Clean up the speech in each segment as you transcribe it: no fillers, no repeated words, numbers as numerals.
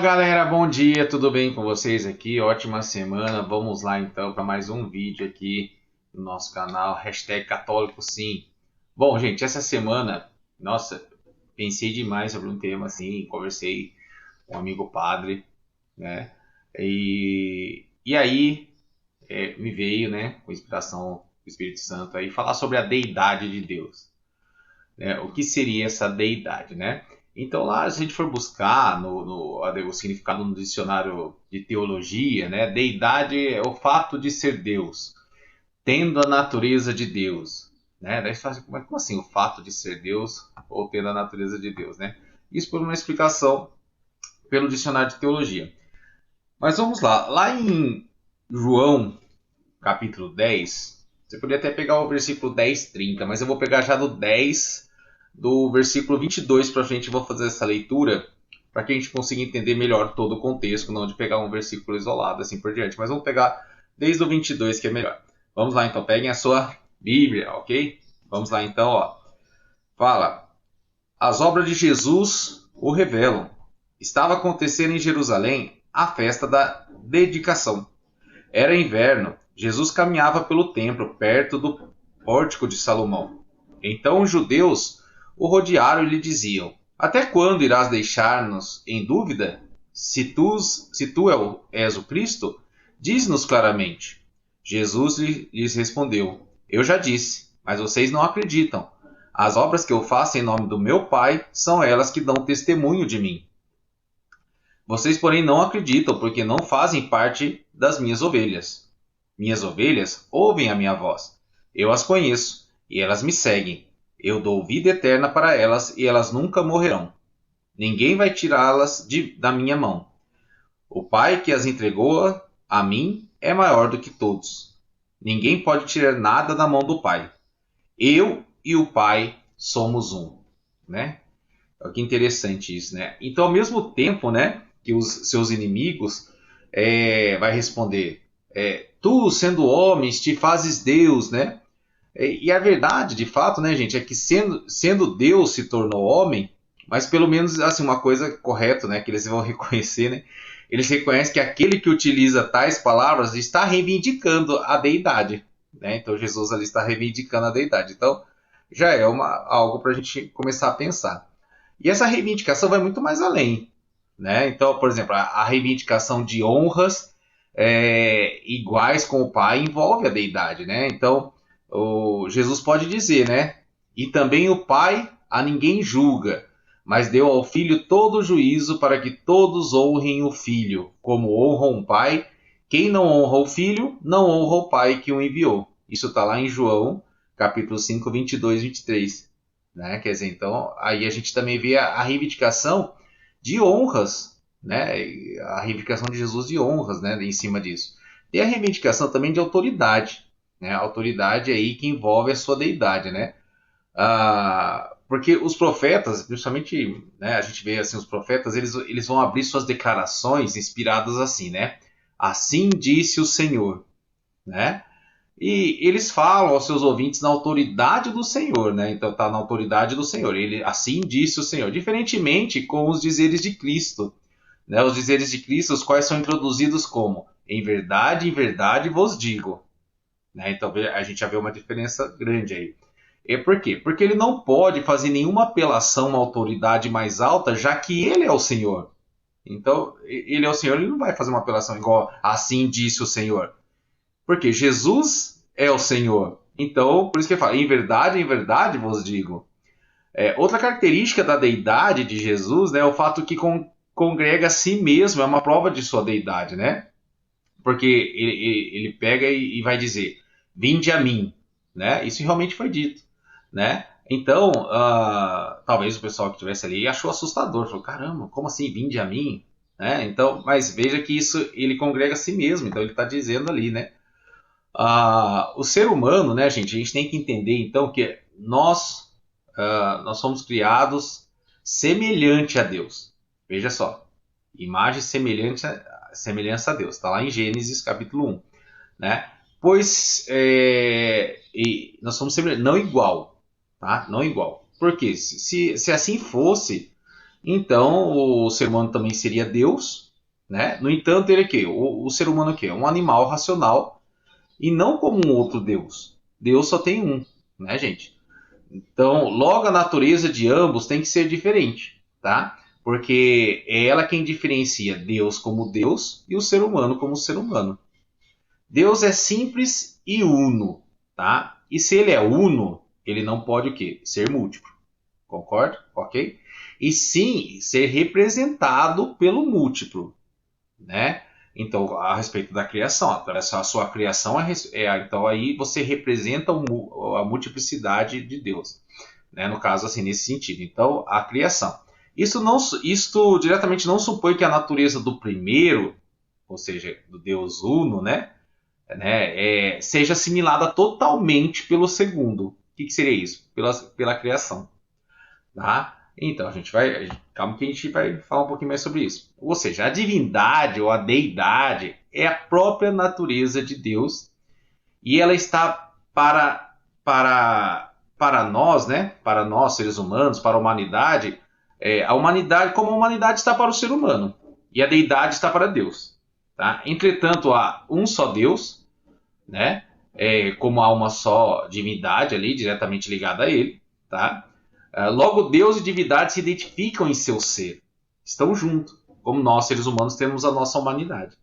Galera, bom dia, tudo bem com vocês aqui? Ótima semana. Vamos lá então para mais um vídeo aqui no nosso canal, hashtag Católico Sim. Bom, gente, essa semana, nossa, pensei demais sobre um tema assim, conversei com um amigo padre, né? E aí me veio, né, com inspiração do Espírito Santo aí, falar sobre a deidade de Deus, né? O que seria essa deidade, né? Então lá, se a gente for buscar o significado no dicionário de teologia, né? Deidade é o fato de ser Deus, tendo a natureza de Deus, né? Daí você fala, como assim o fato de ser Deus ou tendo a natureza de Deus, né? Isso por uma explicação pelo dicionário de teologia. Mas vamos lá, lá em João, capítulo 10, você poderia até pegar o versículo 10, 30, mas eu vou pegar já do 10, do versículo 22 para frente, eu vou fazer essa leitura para que a gente consiga entender melhor todo o contexto, não de pegar um versículo isolado assim por diante, mas vamos pegar desde o 22 que é melhor. Vamos lá então, peguem a sua Bíblia, ok? Vamos lá então, ó. Fala, as obras de Jesus o revelam. Estava acontecendo em Jerusalém a festa da dedicação. Era inverno. Jesus caminhava pelo templo, perto do pórtico de Salomão. Então os judeus o rodearam e lhe diziam: Até quando irás deixar-nos em dúvida? Se tu és o Cristo, diz-nos claramente. Jesus lhes respondeu: Eu já disse, mas vocês não acreditam. As obras que eu faço em nome do meu Pai são elas que dão testemunho de mim. Vocês, porém, não acreditam, porque não fazem parte das minhas ovelhas. Minhas ovelhas ouvem a minha voz. Eu as conheço, e elas me seguem. Eu dou vida eterna para elas, e elas nunca morrerão. Ninguém vai tirá-las da minha mão. O Pai que as entregou a mim é maior do que todos. Ninguém pode tirar nada da mão do Pai. Eu e o Pai somos um, né? Olha que interessante isso, né? Então, ao mesmo tempo, né, que os seus inimigos vai responder, tu, sendo homens, te fazes Deus, né? E a verdade, de fato, né, gente, é que sendo Deus se tornou homem, mas pelo menos assim uma coisa correta, né, que eles vão reconhecer, né? Eles reconhecem que aquele que utiliza tais palavras está reivindicando a deidade, né? Então Jesus ali está reivindicando a deidade. Então já é algo para a gente começar a pensar. E essa reivindicação vai muito mais além, né? Então, por exemplo, a reivindicação de honras iguais com o Pai envolve a deidade, né? Então, Jesus pode dizer, né? E também o Pai a ninguém julga, mas deu ao Filho todo o juízo para que todos honrem o Filho, como honram o Pai. Quem não honra o Filho, não honra o Pai que o enviou. Isso está lá em João, capítulo 5, 22 e 23. Né? Quer dizer, então, aí a gente também vê a reivindicação de honras, né? A reivindicação de Jesus de honras, né? Em cima disso. E a reivindicação também de autoridade, né? A autoridade aí que envolve a sua deidade, né? Porque os profetas, principalmente, né, a gente vê assim, os profetas, eles vão abrir suas declarações inspiradas assim, né? Assim disse o Senhor, né? E eles falam aos seus ouvintes na autoridade do Senhor, né? Então está na autoridade do Senhor. Ele assim disse o Senhor. Diferentemente com os dizeres de Cristo, né? Os dizeres de Cristo, os quais são introduzidos como em verdade vos digo, né? Então a gente já vê uma diferença grande aí. E por quê? Porque ele não pode fazer nenhuma apelação a uma autoridade mais alta, já que ele é o Senhor. Então, ele é o Senhor, ele não vai fazer uma apelação igual assim disse o Senhor. Porque Jesus é o Senhor. Então, por isso que ele fala, em verdade vos digo. Outra característica da deidade de Jesus, né, é o fato que congrega a si mesmo, é uma prova de sua deidade, né? Porque ele pega e vai dizer, vinde a mim, né? Isso realmente foi dito, né? Então, talvez o pessoal que estivesse ali achou assustador, falou, caramba, como assim, vinde a mim? Né? Então, mas veja que isso ele congrega a si mesmo, então ele está dizendo ali, né? O ser humano, né, gente, a gente tem que entender então que nós somos criados semelhante a Deus. Veja só, imagem semelhança a Deus. Está lá em Gênesis capítulo 1. Né? Pois nós somos semelhantes, não igual. Tá? Não igual. Por quê? Se assim fosse, Então, o ser humano também seria Deus, né? No entanto, ele é quê? O ser humano é quê? Um animal racional e não como um outro Deus. Deus só tem um, né, gente? Então, logo a natureza de ambos tem que ser diferente, tá? Porque é ela quem diferencia Deus como Deus e o ser humano como ser humano. Deus é simples e uno, tá? E se ele é uno, ele não pode o quê? Ser múltiplo. Concorda? Ok? E sim ser representado pelo múltiplo, né? Então, a respeito da criação, a sua criação então aí você representa a multiplicidade de Deus, né? No caso assim nesse sentido. Então, a criação. Isto diretamente não supõe que a natureza do primeiro, ou seja, do Deus uno, seja assimilada totalmente pelo segundo. O que seria isso? Pela criação. Tá? Então, calma que a gente vai falar um pouquinho mais sobre isso. Ou seja, a divindade ou a deidade é a própria natureza de Deus e ela está para nós, né? Para nós, seres humanos, para a humanidade, a humanidade, como a humanidade está para o ser humano e a deidade está para Deus. Tá? Entretanto, há um só Deus, né? Como há uma só divindade ali, diretamente ligada a ele, tá? Logo, Deus e divindade se identificam em seu ser, estão juntos, como nós, seres humanos, temos a nossa humanidade.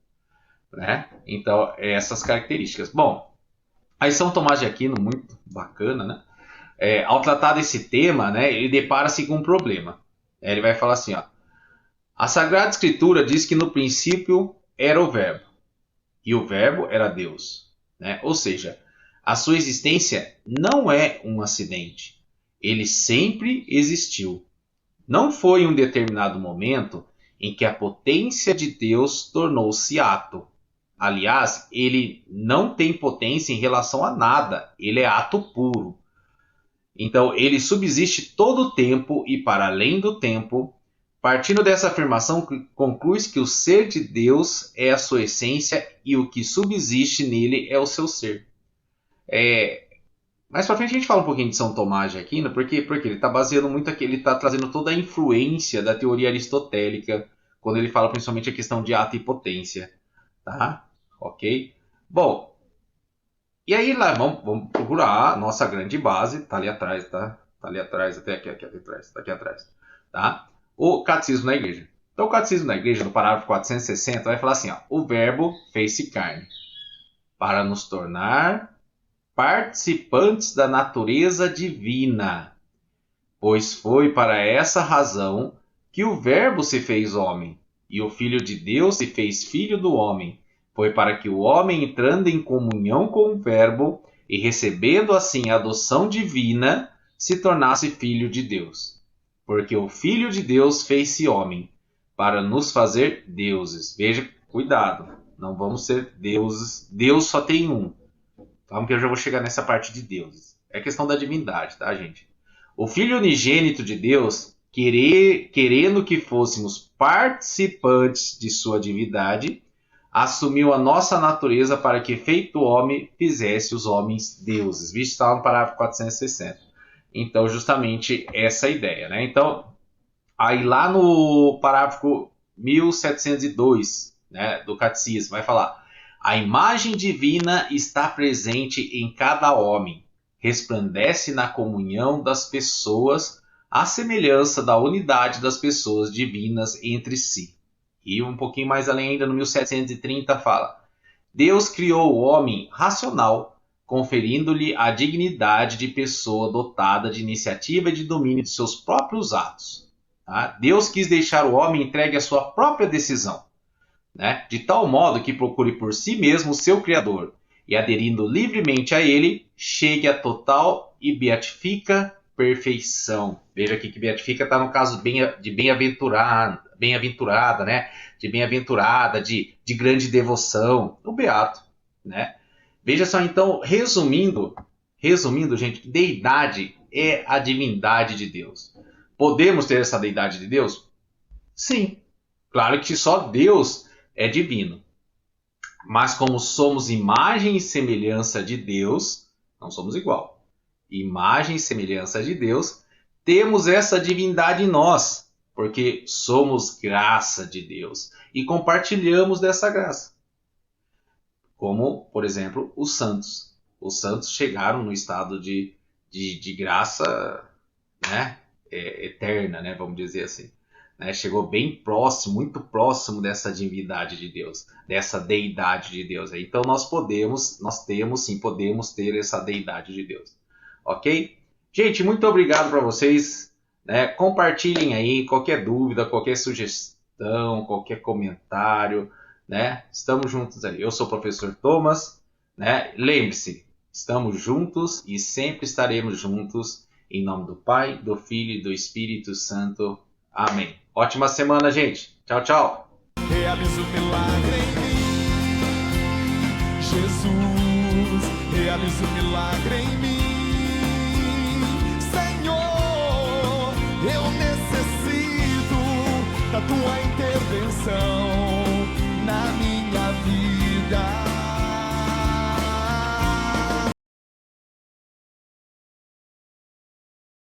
Né? Então, essas características. Bom, aí São Tomás de Aquino, muito bacana, né? Ao tratar desse tema, né, ele depara-se com um problema. Ele vai falar assim, ó, a Sagrada Escritura diz que no princípio era o Verbo, e o Verbo era Deus. Né? Ou seja, a sua existência não é um acidente. Ele sempre existiu. Não foi um determinado momento em que a potência de Deus tornou-se ato. Aliás, ele não tem potência em relação a nada. Ele é ato puro. Então, ele subsiste todo o tempo e para além do tempo. Partindo dessa afirmação, conclui-se que o ser de Deus é a sua essência e o que subsiste nele é o seu ser. Mais pra frente a gente fala um pouquinho de São Tomás de Aquino, porque ele está baseando muito aqui, ele está trazendo toda a influência da teoria aristotélica, quando ele fala principalmente a questão de ato e potência. Tá? Ok? Bom, e aí lá vamos procurar a nossa grande base, tá ali atrás, tá? Tá ali atrás, até aqui atrás, tá aqui atrás. Tá? O Catecismo da Igreja. Então o Catecismo da Igreja, no parágrafo 460, vai falar assim, ó, o Verbo fez-se carne para nos tornar participantes da natureza divina, pois foi para essa razão que o Verbo se fez homem, e o Filho de Deus se fez filho do homem. Foi para que o homem, entrando em comunhão com o Verbo e recebendo assim a adoção divina, se tornasse filho de Deus. Porque o Filho de Deus fez-se homem, para nos fazer deuses. Veja, cuidado, não vamos ser deuses. Deus só tem um. Calma que eu já vou chegar nessa parte de deuses. É questão da divindade, tá, gente? O Filho unigênito de Deus, querendo que fôssemos participantes de sua divindade, assumiu a nossa natureza para que, feito homem, fizesse os homens deuses. Visto está no parágrafo 460. Então, justamente essa ideia, né? Então, aí lá no parágrafo 1702, né, do Catecismo, vai falar: a imagem divina está presente em cada homem, resplandece na comunhão das pessoas, à semelhança da unidade das pessoas divinas entre si. E um pouquinho mais além ainda, no 1730, fala: Deus criou o homem racional, conferindo-lhe a dignidade de pessoa dotada de iniciativa e de domínio de seus próprios atos. Tá? Deus quis deixar o homem entregue à sua própria decisão, né? De tal modo que procure por si mesmo o seu Criador, e aderindo livremente a ele, chegue a total e beatifica perfeição. Veja aqui que beatifica está no caso de bem-aventurada, né? De bem-aventurada, de grande devoção, o beato, né? Veja só, então, resumindo, gente, deidade é a divindade de Deus. Podemos ter essa deidade de Deus? Sim. Claro que só Deus é divino. Mas como somos imagem e semelhança de Deus, não somos igual. Imagem e semelhança de Deus, temos essa divindade em nós. porque somos graça de Deus e compartilhamos dessa graça. Como, por exemplo, os santos. Os santos chegaram no estado de graça, né, eterna, né, vamos dizer assim. Né, chegou bem próximo, muito próximo dessa divindade de Deus, dessa deidade de Deus. Então nós podemos ter essa deidade de Deus. Ok? Gente, muito obrigado para vocês. Né? Compartilhem aí qualquer dúvida, qualquer sugestão, qualquer comentário. Né? Estamos juntos aí. Eu sou o professor Thomas. Né? Lembre-se, estamos juntos e sempre estaremos juntos. Em nome do Pai, do Filho e do Espírito Santo. Amém. Ótima semana, gente. Tchau, tchau. Realiza o milagre em mim, Jesus. Realiza o milagre em mim, Senhor. Eu necessito da tua intervenção na minha vida.